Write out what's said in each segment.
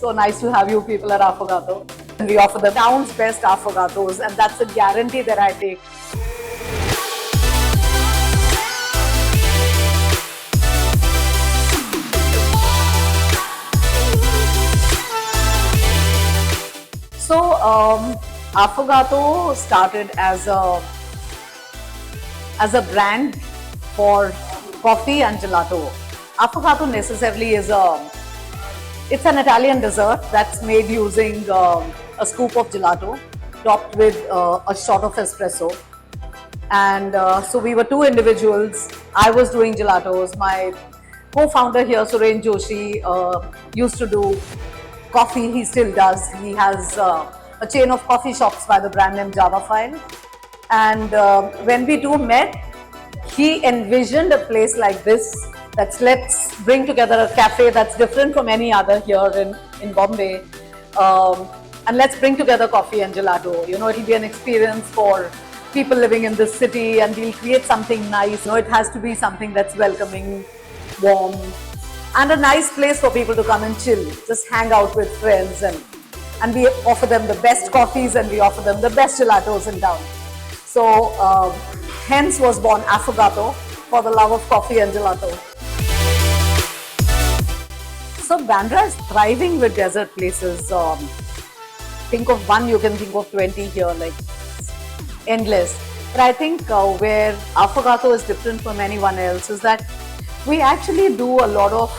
So nice to have you people at Affogato. We offer the town's best affogatos, and that's a guarantee that I take. So, Affogato started as a brand for coffee and gelato. Affogato necessarily it's an Italian dessert that's made using a scoop of gelato topped with a shot of espresso. And so we were two individuals. I was doing gelatos. My co-founder here, Suren Joshi, used to do coffee. He still does. He has a chain of coffee shops by the brand name Java File. And when we two met, he envisioned a place like this. Let's bring together a cafe that's different from any other here in Bombay. And let's bring together coffee and gelato. You know, it'll be an experience for people living in this city, and we'll create something nice. You know, it has to be something that's welcoming, warm, and a nice place for people to come and chill, just hang out with friends. And we offer them the best coffees, and we offer them the best gelatos in town. So hence was born Affogato, for the love of coffee and gelato. So Bandra is thriving with desert places. Think of one, you can think of 20 here, like endless. But I think where Affogato is different from anyone else is that we actually do a lot of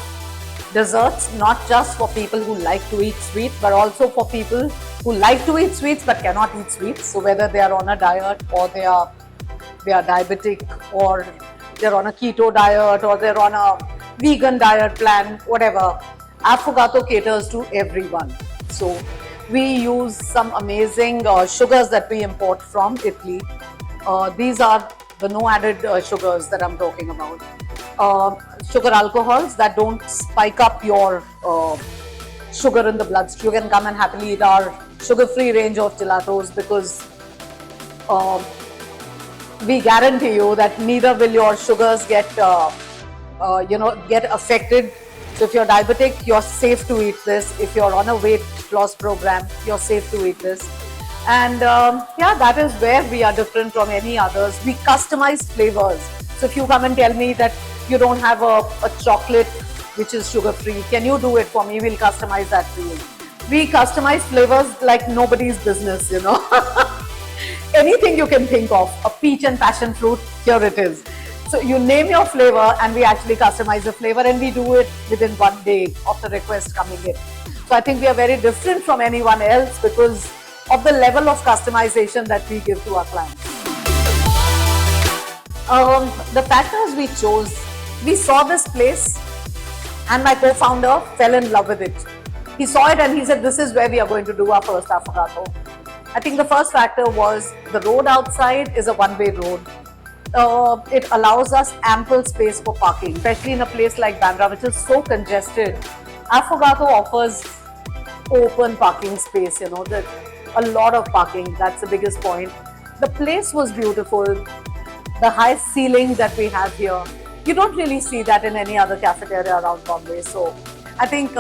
desserts, not just for people who like to eat sweet, but also for people who like to eat sweets but cannot eat sweets. So whether they are on a diet, or they are diabetic, or they're on a keto diet, or they're on a vegan diet plan, whatever, Affogato caters to everyone. So we use some amazing sugars that we import from Italy. These are the no added sugars that I'm talking about. Sugar alcohols that don't spike up your sugar in the bloodstream. You can come and happily eat our sugar-free range of gelatos, because we guarantee you that neither will your sugars get affected. So if you're diabetic, you're safe to eat this. If you're on a weight loss program, you're safe to eat this. And yeah, that is where we are different from any others. We customize flavors. So if you come and tell me that you don't have a chocolate which is sugar-free, can you do it for me? We'll customize that for you. We customize flavors like nobody's business, you know. Anything you can think of, a peach and passion fruit, here it is. So you name your flavor, and we actually customize the flavor, and we do it within 1 day of the request coming in. So I think we are very different from anyone else because of the level of customization that we give to our clients. The factors we chose, we saw this place, and my co-founder fell in love with it. He saw it and he said, this is where we are going to do our first Affogato. I think the first factor was the road outside is a one-way road. It allows us ample space for parking, especially in a place like Bandra, which is so congested. Affogato offers open parking space, you know, a lot of parking. That's the biggest point. The place was beautiful. The high ceiling that we have here, you don't really see that in any other cafeteria around Bombay. So I think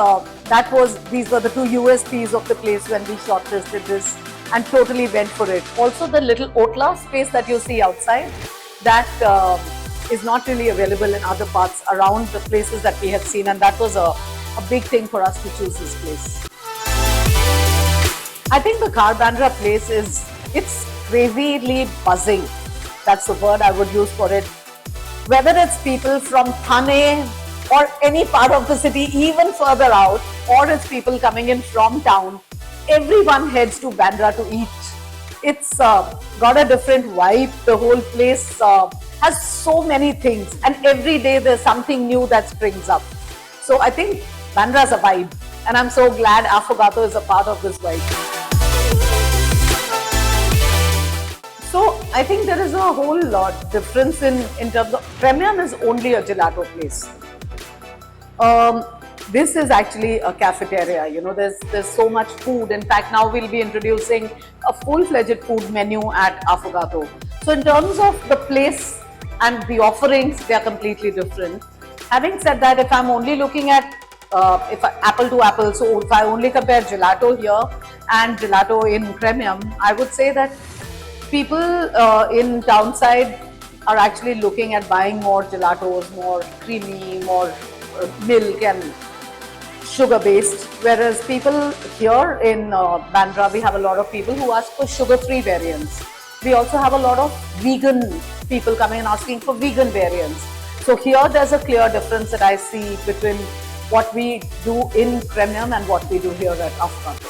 these were the two USPs of the place when we shortlisted this and totally went for it. Also, the little Otla space that you see outside, that is not really available in other parts around the places that we have seen, and that was a big thing for us to choose this place. I think the Khar Bandra place it's crazily buzzing. That's the word I would use for it. Whether it's people from Thane or any part of the city, even further out, or it's people coming in from town, everyone heads to Bandra to eat. It's got a different vibe. The whole place has so many things, and every day there's something new that springs up. So I think Bandra's a vibe, and I'm so glad Affogato is a part of this vibe. So I think there is a whole lot difference in terms of Premium is only a gelato place. This is actually a cafeteria. You know, there's so much food. In fact, now we'll be introducing a full-fledged food menu at Affogato. So in terms of the place and the offerings, they are completely different. Having said that, if I'm only looking at apple to apple, so if I only compare gelato here and gelato in Premium, I would say that people in downside are actually looking at buying more gelatos, more creamy, more milk and sugar based. Whereas people here in Bandra, we have a lot of people who ask for sugar free variants. We also have a lot of vegan people coming and asking for vegan variants. So here there's a clear difference that I see between what we do in Premium and what we do here at Afghato.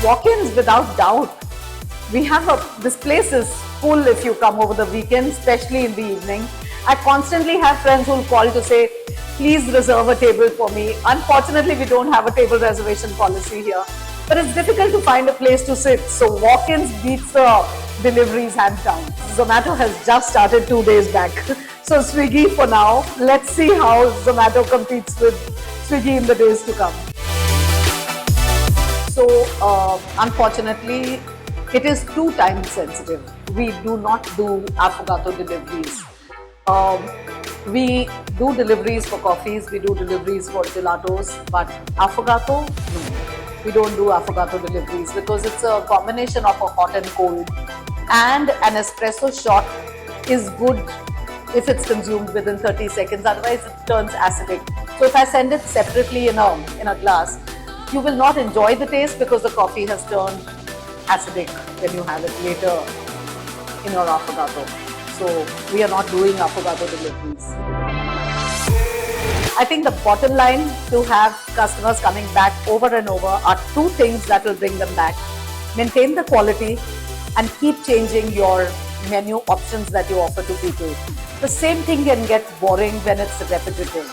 Walk-ins, without doubt. This place is full if you come over the weekend, especially in the evening. I constantly have friends who will call to say, please reserve a table for me. Unfortunately, we don't have a table reservation policy here, but it's difficult to find a place to sit. So walk-ins beats the deliveries hands down. Zomato has just started 2 days back. So Swiggy for now. Let's see how Zomato competes with Swiggy in the days to come. So unfortunately, it is too time sensitive. We do not do Affogato deliveries. We do deliveries for coffees, we do deliveries for gelatos, but Affogato, no. We don't do Affogato deliveries because it's a combination of a hot and cold. And an espresso shot is good if it's consumed within 30 seconds, otherwise it turns acidic. So if I send it separately in a glass, you will not enjoy the taste because the coffee has turned acidic when you have it later in your Affogato. So we are not doing Affogato deliveries. I think the bottom line to have customers coming back over and over are two things that will bring them back. Maintain the quality and keep changing your menu options that you offer to people. The same thing can get boring when it's repetitive.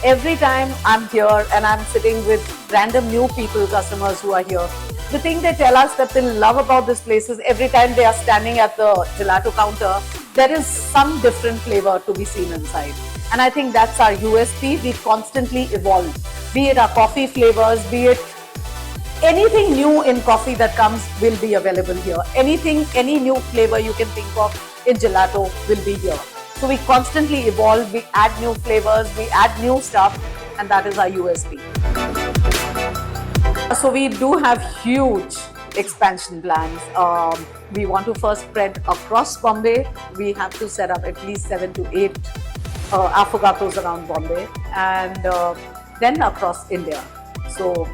Every time I'm here and I'm sitting with random new people, customers who are here, the thing they tell us that they love about this place is every time they are standing at the gelato counter, there is some different flavor to be seen inside. And I think that's our USP. We constantly evolve, be it our coffee flavors, be it anything new in coffee that comes will be available here. Any new flavor you can think of in gelato will be here. So we constantly evolve, we add new flavors, we add new stuff, and that is our USP. So we do have huge expansion plans. We want to first spread across Bombay. We have to set up at least 7 to 8 Affogatos around Bombay, and then across India. So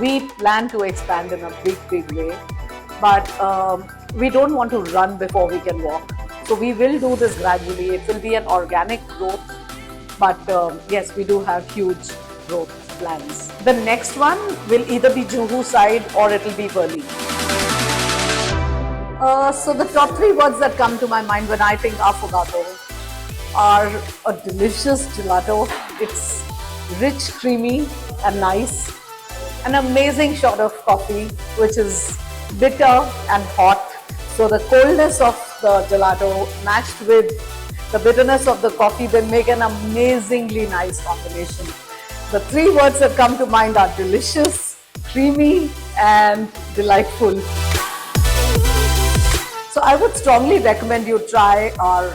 we plan to expand in a big way, but we don't want to run before we can walk. So we will do this gradually. It will be an organic growth, but yes, we do have huge growth plans. The next one will either be Juhu side or it will be Worli. So the top 3 words that come to my mind when I think Affogato are a delicious gelato. It's rich, creamy and nice. An amazing shot of coffee, which is bitter and hot. So the coldness of the gelato matched with the bitterness of the coffee, they make an amazingly nice combination. The 3 words that come to mind are delicious, creamy and delightful. So I would strongly recommend you try our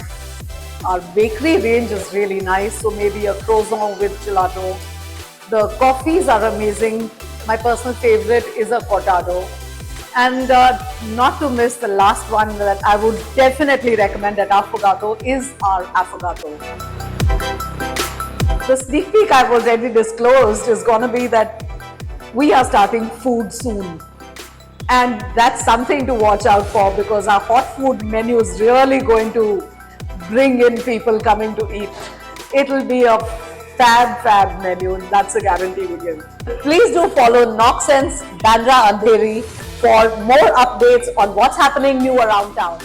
bakery range is really nice. So maybe a croissant with gelato. The coffees are amazing. My personal favorite is a cortado. And not to miss, the last one that I would definitely recommend at Affogato is our Affogato. The sneak peek I've already disclosed is going to be that we are starting food soon. And that's something to watch out for because our hot food menu is really going to bring in people coming to eat. It will be a fab menu, that's a guarantee we give. Please do follow Knox Sense Bandra Andheri for more updates on what's happening new around town.